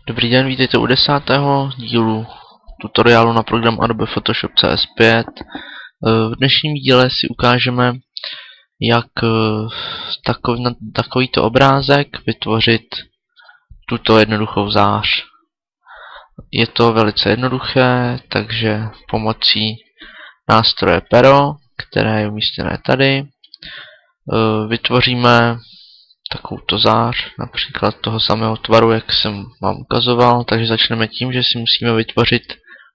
Dobrý den, vítejte u 10. dílu tutoriálu na program Adobe Photoshop CS5. V dnešním díle si ukážeme, jak na takovýto obrázek vytvořit tuto jednoduchou zář. Je to velice jednoduché, takže pomocí nástroje Pero, které je umístěné tady, vytvoříme takovouto zář, například toho samého tvaru, jak jsem vám ukazoval. Takže začneme tím, že si musíme vytvořit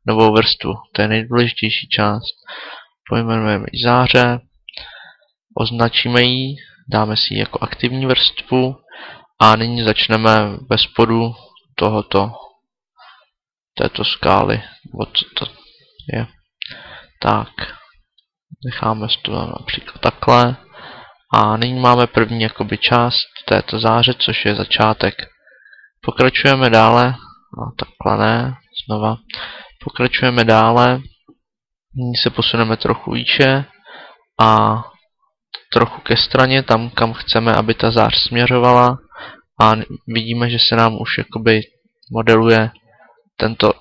novou vrstvu. To je nejdůležitější část. Pojmenujeme ji záře, označíme ji, dáme si ji jako aktivní vrstvu a nyní začneme ve spodu této skály. Co to je? Tak, necháme to například takhle. A nyní máme první jakoby část této záře, což je začátek. Pokračujeme dále, takhle ne, znova. Pokračujeme dále, nyní se posuneme trochu výše a trochu ke straně, tam kam chceme, aby ta zář směřovala. A vidíme, že se nám už jakoby modeluje tento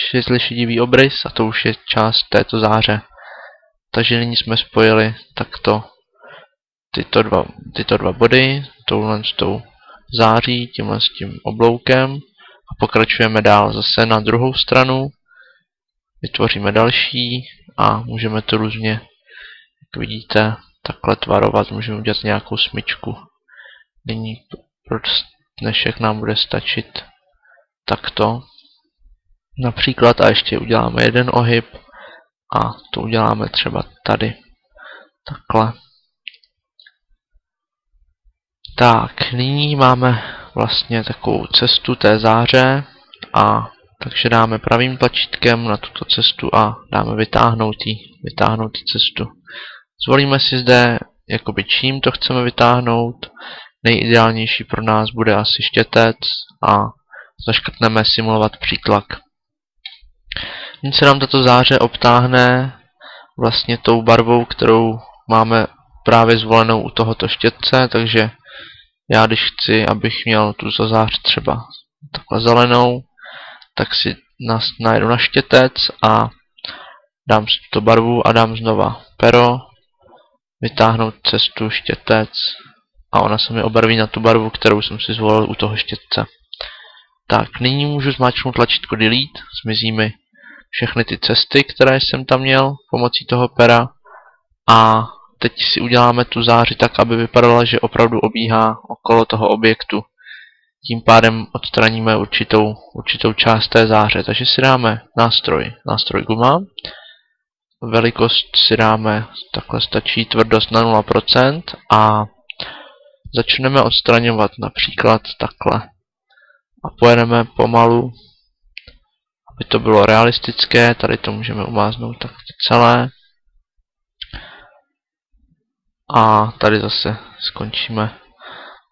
světle šedivý obrys a to už je část této záře. Takže nyní jsme spojili takto tyto dva body, touhle s tou září, tímhle s tím obloukem a pokračujeme dál zase na druhou stranu. Vytvoříme další a můžeme to různě, jak vidíte, takhle tvarovat, můžeme udělat nějakou smyčku. Nyní pro dnešek nám bude stačit takto. Například a ještě uděláme jeden ohyb. A to uděláme třeba tady. Takhle. Tak, nyní máme vlastně takovou cestu té záře a takže dáme pravým tlačítkem na tuto cestu a dáme vytáhnout cestu. Zvolíme si zde jakoby čím to chceme vytáhnout. Nejideálnější pro nás bude asi štětec a zaškrtneme simulovat přítlak. Nyní se nám tato záře obtáhne vlastně tou barvou, kterou máme právě zvolenou u tohoto štětce, takže já když chci, abych měl tu zář třeba takhle zelenou, tak si najedu na štětec a dám si tuto barvu a dám znova pero, vytáhnout cestu, štětec a ona se mi obarví na tu barvu, kterou jsem si zvolil u toho štětce. Tak, nyní můžu zmáčknout tlačítko Delete, zmizí mi všechny ty cesty, které jsem tam měl pomocí toho pera a teď si uděláme tu záři tak, aby vypadala, že opravdu obíhá okolo toho objektu. Tím pádem odstraníme určitou část té záře. Takže si dáme nástroj guma. Velikost si dáme, takhle stačí, tvrdost na 0% a začneme odstraňovat například takhle. A pojedeme pomalu, aby to bylo realistické, tady to můžeme umáznout tak celé. A tady zase skončíme.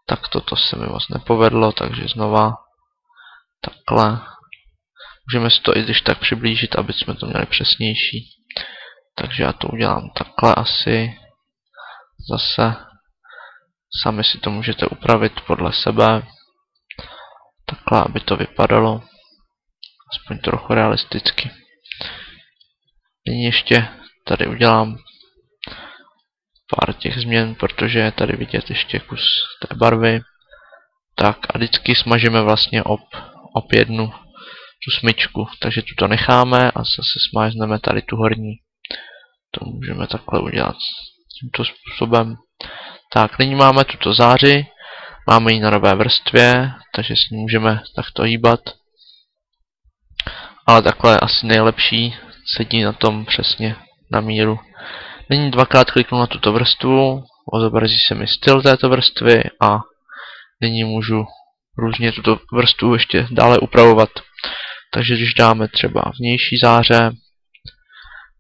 Tak toto se mi moc nepovedlo, takže znova takhle. Můžeme si to i když tak přiblížit, aby jsme to měli přesnější. Takže já to udělám takhle asi. Zase sami si to můžete upravit podle sebe. Takhle, aby to vypadalo aspoň trochu realisticky. Nyní ještě tady udělám pár těch změn, protože je tady vidět ještě kus té barvy. Tak a vždycky smažíme vlastně ob jednu tu smyčku, takže tu to necháme a zase smázneme tady tu horní. To můžeme takhle udělat tímto způsobem. Tak, nyní máme tuto záři, máme ji na nové vrstvě, takže s ní můžeme takto hýbat. Ale takhle je asi nejlepší, sedí na tom přesně na míru. Nyní dvakrát kliknu na tuto vrstvu, zobrazí se mi styl této vrstvy a nyní můžu různě tuto vrstvu ještě dále upravovat. Takže když dáme třeba vnější záře,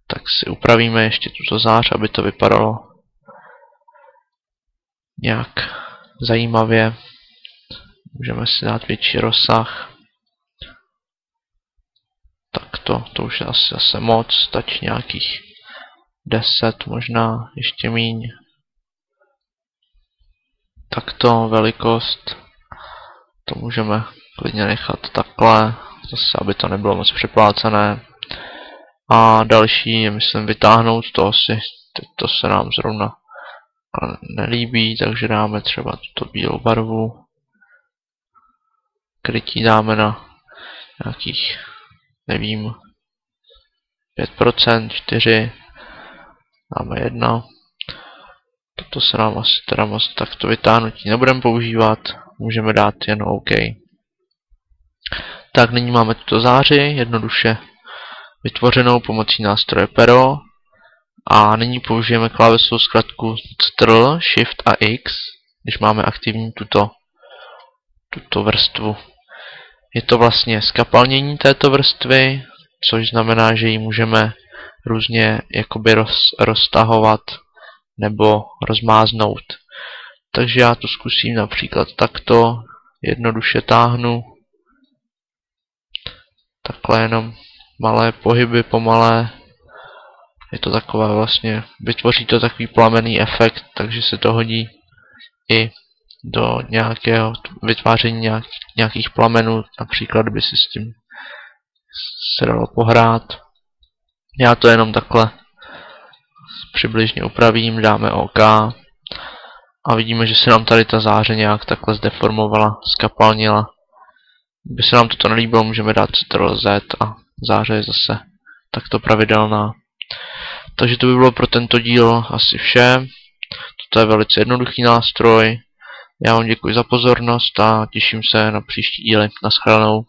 tak si upravíme ještě tuto zář, aby to vypadalo nějak zajímavě. Můžeme si dát větší rozsah. Takto, to už je asi zase moc, stačí nějakých 10, možná ještě míň. Takto velikost To můžeme klidně nechat takhle, zase aby to nebylo moc přeplácené. A další je, myslím, vytáhnout to asi, teď to se nám zrovna nelíbí, takže dáme třeba tuto bílou barvu. Krytí dáme na nějakých, nevím, 5%, 4, dáme 1. Toto se nám asi teda moc takto vytáhnutí nebudeme používat, můžeme dát jen OK. Tak nyní máme tuto záři, jednoduše vytvořenou pomocí nástroje Pero. A nyní použijeme klávesovou zkratku Ctrl, Shift a X, když máme aktivní tuto vrstvu. Je to vlastně zkapalnění této vrstvy, což znamená, že ji můžeme různě jakoby roztahovat nebo rozmáznout. Takže já to zkusím například takto, jednoduše táhnu. Takhle jenom malé pohyby, pomalé. Je to takové vlastně, vytvoří to takový plamenný efekt, takže se to hodí i do nějakého vytváření nějakých plamenů, například by si s tím se dalo pohrát. Já to jenom takhle přibližně upravím, dáme OK a vidíme, že se nám tady ta záře nějak takhle zdeformovala, skapalnila. Kdyby se nám toto nelíbilo, můžeme dát Ctrl Z a záře je zase takto pravidelná. Takže to by bylo pro tento díl asi vše. Toto je velice jednoduchý nástroj. Já vám děkuji za pozornost a těším se na příští díly. Naschledanou.